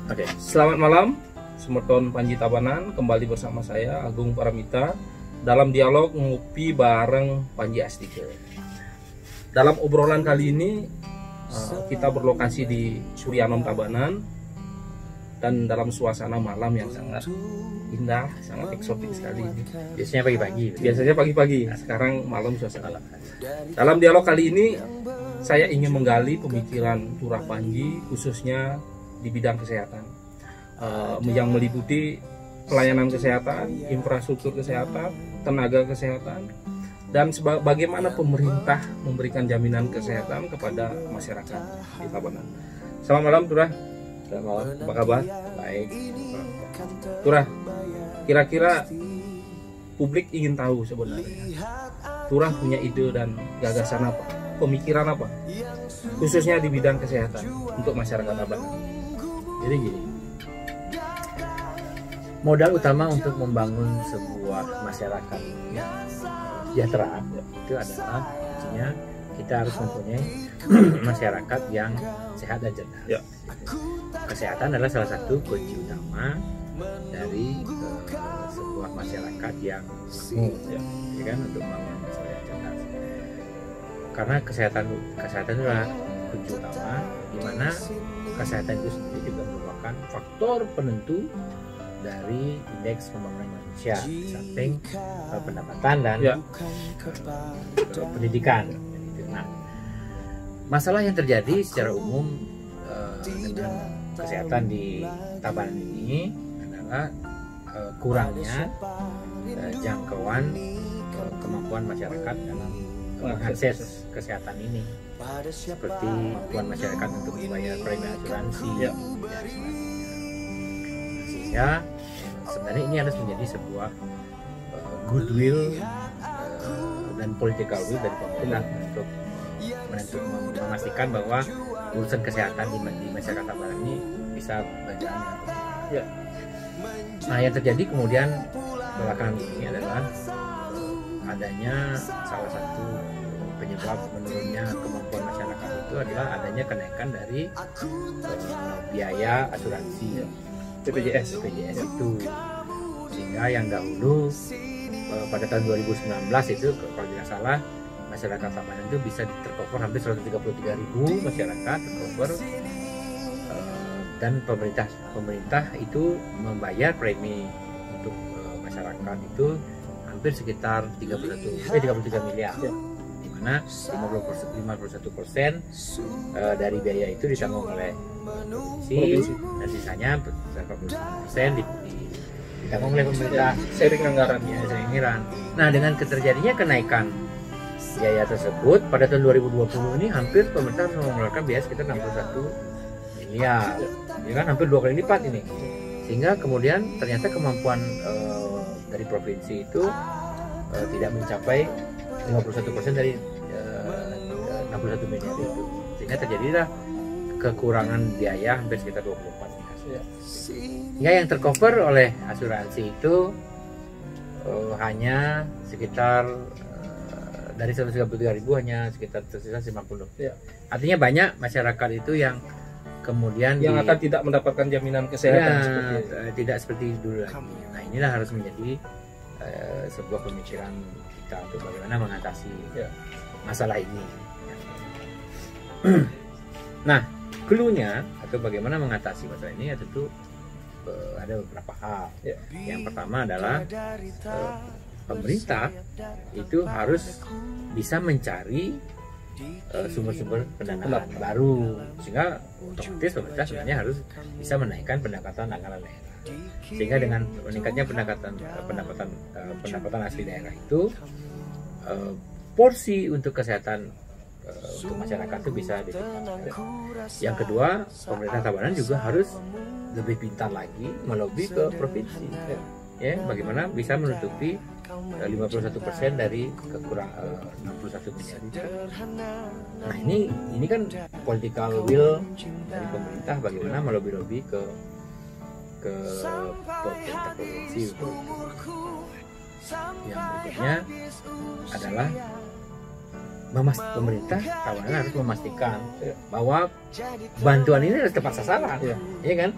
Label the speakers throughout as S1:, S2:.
S1: Oke.
S2: Selamat malam, Semeton Panji Tabanan. Kembali bersama saya Agung Paramita dalam dialog ngopi bareng Panji Astike. Dalam obrolan kali ini kita berlokasi di Suryanom Tabanan dan dalam suasana malam yang sangat indah, sangat eksotik sekali.
S1: Biasanya pagi-pagi.
S2: Biasanya pagi-pagi, sekarang malam suasana. Dalam dialog kali ini saya ingin menggali pemikiran Turah Panji khususnya di bidang kesehatan, yang meliputi pelayanan kesehatan, infrastruktur kesehatan, tenaga kesehatan, dan bagaimana pemerintah memberikan jaminan kesehatan kepada masyarakat di Tabanan. Selamat malam Turah.
S1: Selamat malam.
S2: Apa kabar?
S1: Baik.
S2: Turah, kira-kira publik ingin tahu sebenarnya Turah punya ide dan gagasan apa, pemikiran apa, khususnya di bidang kesehatan untuk masyarakat Tabanan.
S1: Jadi gini, modal utama untuk membangun sebuah masyarakat yang sejahtera itu adalah artinya kita harus mempunyai masyarakat yang sehat dan cerdas.
S2: Ya.
S1: Kesehatan adalah salah satu kunci utama dari sebuah masyarakat yang makmur, ya kan, untuk membangun masyarakat yang cerdas. Karena kesehatan adalah kunci utama, di mana kesehatan itu sendiri juga merupakan faktor penentu dari indeks pembangunan manusia, samping pendapatan dan pendidikan. Nah, masalah yang terjadi secara umum dengan kesehatan di Tabanan ini adalah kurangnya jangkauan kemampuan masyarakat dalam mengakses kesehatan ini, seperti kemampuan masyarakat untuk membayar premi asuransi, sehingga sebenarnya ini harus menjadi sebuah goodwill dan political will dari pemerintah untuk memastikan bahwa urusan kesehatan di masyarakat Tabanan ini bisa berjalan dengan baik. Nah, yang terjadi kemudian belakangan ini adalah adanya salah satu penyebab menurunnya kemampuan masyarakat itu adalah adanya kenaikan dari biaya asuransi BPJS itu, sehingga yang dahulu pada tahun 2019 itu kalau tidak salah masyarakat Tabanan itu bisa tercover hampir 133.000 masyarakat tercover, dan pemerintah itu membayar premi untuk masyarakat itu hampir sekitar 33 miliar, di mana 51% dari biaya itu ditanggung oleh provinsi dan sisanya 40% ditanggung oleh pemerintah,
S2: sharing anggaran.
S1: Nah, dengan terjadinya kenaikan biaya tersebut pada tahun 2020 ini hampir pemerintah harus mengeluarkan biaya sekitar 61 miliar, ya kan, hampir 2 kali lipat ini, sehingga kemudian ternyata kemampuan dari provinsi itu tidak mencapai 51% dari 61 miliar itu, sehingga terjadilah kekurangan biaya hampir sekitar 24 miliar. Hingga yang tercover oleh asuransi itu hanya sekitar dari 133.000 hanya sekitar tersisa 50. Artinya banyak masyarakat itu yang kemudian
S2: akan tidak mendapatkan jaminan kesehatan
S1: tidak seperti dulu lagi. Nah, inilah harus menjadi sebuah pemikiran kita untuk bagaimana mengatasi masalah ini. Nah, clue-nya atau bagaimana mengatasi masalah ini tentu ada beberapa hal. Yang pertama adalah pemerintah itu harus bisa mencari sumber-sumber pendanaan baru, sehingga otomatis pemerintah sebenarnya harus bisa menaikkan pendapatan anggaran daerah, sehingga dengan meningkatnya pendapatan asli daerah itu porsi untuk kesehatan untuk masyarakat itu bisa ditingkatkan. Yang kedua, pemerintah Tabanan juga harus lebih pintar lagi melobi ke provinsi, bagaimana bisa menutupi 51% dari kekurangan 61 miliar itu. Nah, ini kan political will dari pemerintah bagaimana melobi-lobi ke pemerintah provinsi. Yang berikutnya adalah pemerintah Tabanan harus memastikan bahwa bantuan ini harus tepat sasaran, ya kan?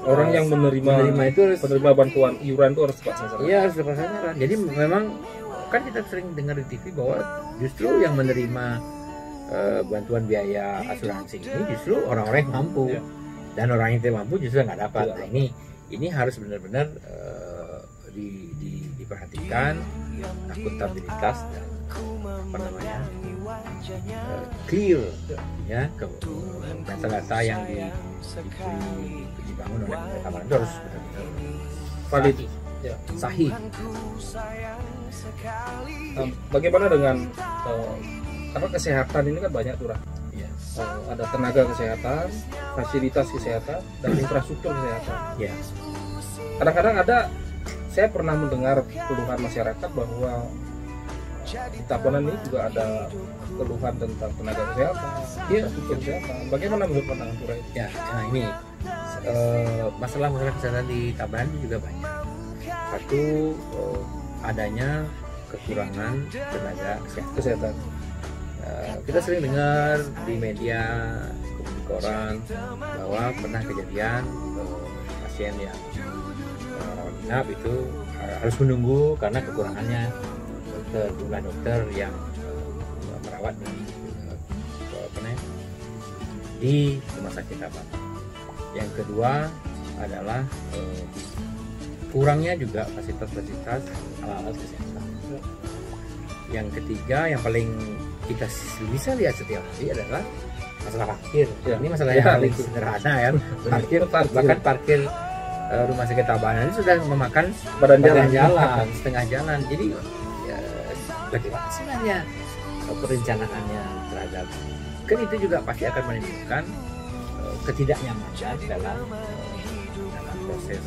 S2: Orang yang menerima
S1: itu harus
S2: penerima bantuan iuran itu harus tepat sasaran.
S1: Iya, harus tepat sasaran. Jadi memang kan kita sering dengar di TV bahwa justru yang menerima bantuan biaya asuransi ini justru orang-orang yang mampu, dan orang yang tidak mampu justru nggak dapat. Nah, ini harus benar-benar diperhatikan akuntabilitas dan apa namanya clear ya, data-data yang dibangun oleh Tabanan itu harus benar-benar
S2: valid,
S1: sahih.
S2: Bagaimana dengan karena kesehatan ini kan banyak tuh, ada tenaga kesehatan, fasilitas kesehatan, dan infrastruktur kesehatan. Kadang-kadang saya pernah mendengar keluhan masyarakat bahwa di Tabanan ini juga ada keluhan tentang tenaga kesehatan, infrastruktur kesehatan. Bagaimana menurut pandangan Tura itu?
S1: Nah ini masalah kesehatan di Tabanan juga banyak. Satu, adanya kekurangan tenaga kesehatan. Kita sering dengar di media, di koran bahwa pernah kejadian pasien yang rawat inap itu harus menunggu karena kekurangannya jumlah dokter yang merawat di rumah sakit Tabanan. Yang kedua adalah kurangnya juga fasilitas alat-alat kesehatan. Yang ketiga, yang paling kita bisa lihat setiap hari adalah masalah parkir. Ini masalah yang paling sederhana ya. Bahkan parkir rumah sakit Tabanan itu sudah memakan badan jalan, setengah jalan. Jadi bagaimana sebenarnya perencanaannya terhadap, kan itu juga pasti akan menimbulkan ketidaknyamanan dalam proses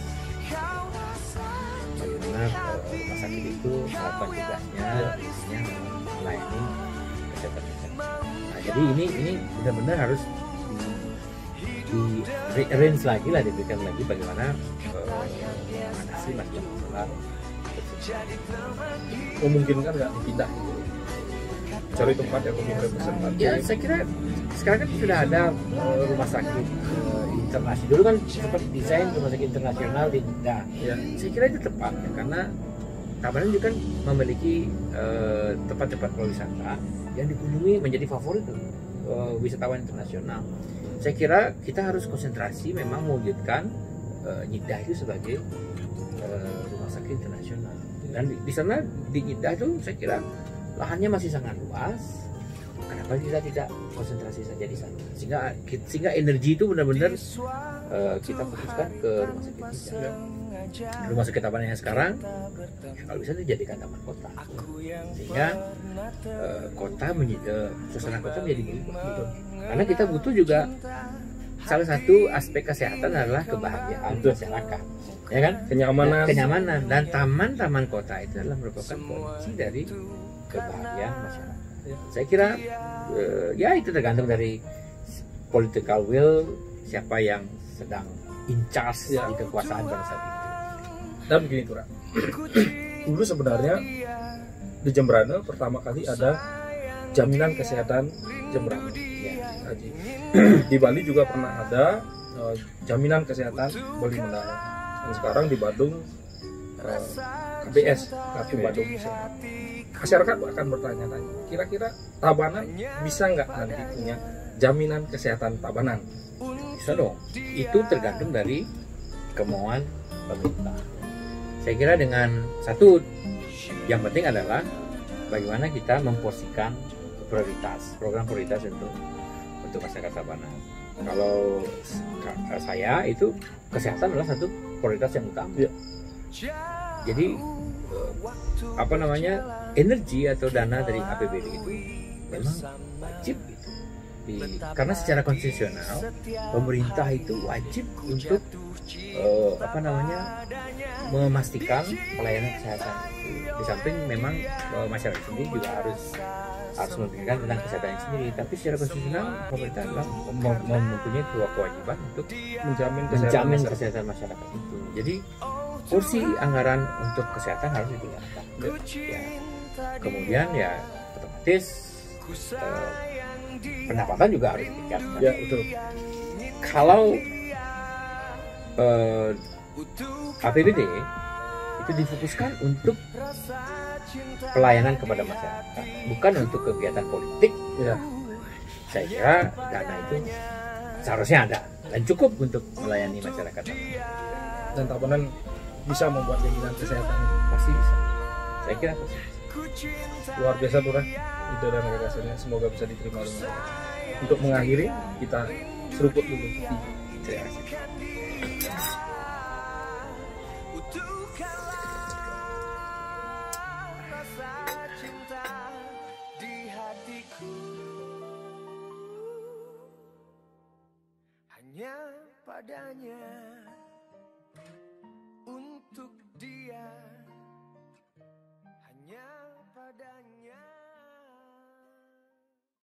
S1: bagaimana rumah sakit itu melakukan tugasnya, isinya melayani kesehatan. Nah, jadi ini benar-benar harus di arrange lagi lah, diberikan lagi bagaimana mengatasi masalah
S2: memungkinkan nggak dipindah gitu, cari tempat yang lebih representatif.
S1: Ya, saya kira sekarang kan sudah ada rumah sakit internasional. Dulu kan sempat desain rumah sakit internasional di Jeddah. Saya kira itu tepat ya, karena Tabanan juga kan memiliki tempat-tempat wisata yang dikunjungi menjadi favorit wisatawan internasional. Saya kira kita harus konsentrasi memang mewujudkan Jeddah itu sebagai rumah sakit internasional. Dan di sana di Jeddah itu saya kira lahannya masih sangat luas. Kenapa kita tidak konsentrasi saja di sana, sehingga energi itu benar-benar kita fokuskan ke rumah sakit Jeddah. Rumah sakit Tabanan yang sekarang ya, kalau bisa dijadikan taman kota, sehingga suasana kota menjadi berubah. Karena kita butuh juga salah satu aspek kesehatan adalah kebahagiaan masyarakat, ya kan, kenyamanan, dan taman kota itu adalah merupakan kunci dari kebahagiaan masyarakat. Saya kira ya itu tergantung dari political will, siapa yang sedang in charge di kekuasaan pada saat itu.
S2: Dan begini Tura, dulu sebenarnya di Jembrana pertama kali ada jaminan kesehatan Jembrana. Di Bali juga pernah ada jaminan kesehatan Bali Menara. Dan sekarang di Badung KBS, Kartu Badung Sehat. Masyarakat akan bertanya-tanya, kira-kira Tabanan bisa nggak nanti punya jaminan kesehatan Tabanan?
S1: Bisa dong. Itu tergantung dari kemauan pemerintah. Saya kira dengan satu, yang penting adalah bagaimana kita memporsikan program prioritas untuk masyarakat Tabanan. Kalau saya itu kesehatan adalah satu prioritas yang utama. Jadi apa namanya, energi atau dana dari APBD itu memang wajib gitu. Karena secara konstitusional pemerintah itu wajib untuk memastikan pelayanan kesehatan itu. Di samping memang masyarakat sendiri juga harus memikirkan tentang kesehatan sendiri, tapi secara konstitusional pemerintah mempunyai kewajiban untuk menjamin kesehatan masyarakat itu. Jadi porsi anggaran untuk kesehatan harus ditingkatkan. Ya. Kemudian ya otomatis pendapatan juga harus ditingkatkan.
S2: Ya betul.
S1: Kalau APBD itu difokuskan untuk pelayanan kepada masyarakat, bukan untuk kegiatan politik.
S2: Ya.
S1: Saya kira dana itu seharusnya ada dan cukup untuk melayani masyarakat.
S2: Dan Tabanan bisa membuat jaminan kesehatan itu.
S1: Pasti bisa. Saya kira pasti.
S2: Luar biasa Lurah, ide dan gagasannya, semoga bisa diterima oleh masyarakat. Untuk mengakhiri, kita seruput dulu.
S1: Terima kasih.
S3: Hanya padanya.